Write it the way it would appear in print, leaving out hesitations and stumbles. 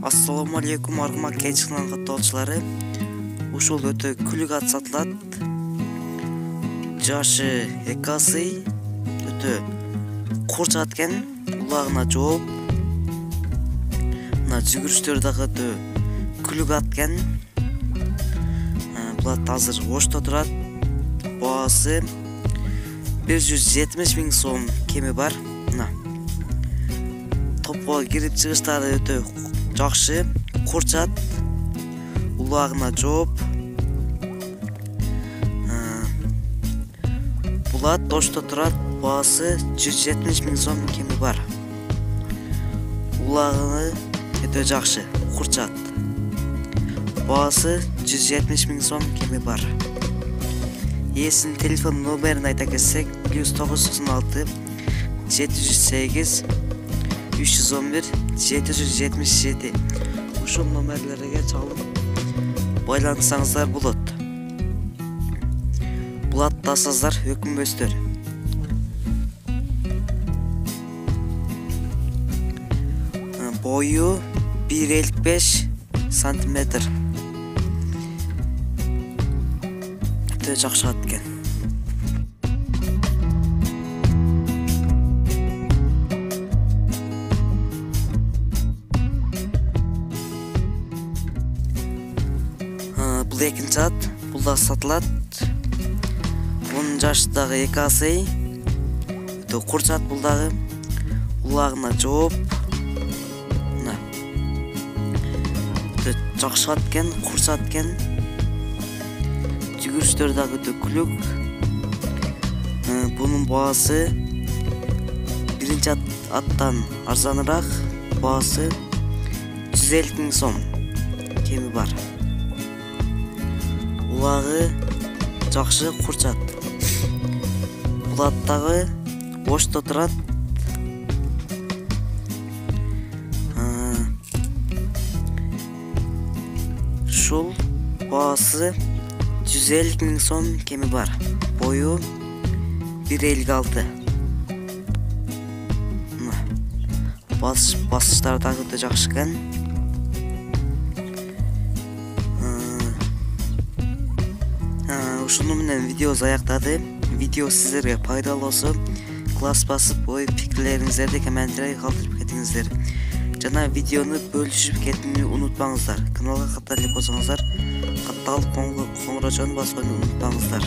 Assalamu alaikum аргымак кечкинан каттоочулары. Ушул өтө күлүк ат сатылат. Жашы 2 асы өтө курчат экен, улагына жооп. Мына жүгүрүштөр дагы өтө күлүк ат экен. Бул ат азыр ошто турат. Баасы 170 000 сом кеми бар. Мына топко кирип чыгыштары өтө жакшы, курчат, улагына жооп. Бул ат ошто турат. Баасы 170 000 сом кеми бар. Улагы өтө жакшы, курчат. Баасы 170 000 сом кеми бар. Ээсинин телефон номерин айта кетсек, +916 708 311 777. Ушул номерлерге чалып байлансаңыздар болот. Бул аттасыздар өкүнбөстөр. Бою 1,55 сантиметр. Өтө жакшы ат экен. Бул экинчи ат, бул да сатылат. 10 жаштагы 2 асы өтө курчат, бул дагы улагына жооп. Мына өтө жакшы ат экен, курчат экен. Жүгүрүштөр дагы өтө күлүк. Бунун баасы биринчи аттан арзаныраак. Баасы 150 000 сом кеми бар. Улагы жакшы, курчат. Бул ат дагы ошто турат. Ушул баасы 150 000 сом кеми бар. Бою 1,56. Басыштары дагы өтө жакшы экен. Ушуну менен видеобуз аяктады. Видео сиздерге пайдалуу болсо, класс басып, ой пикирлериңиздерди комментарий калтырып кетиңиздер. Жана видеону бөлүшүп кетүүнү унутпаңыздар. Каналга катталып болсоңуздар, катталып коңгурочону басууну унутпаңыздар.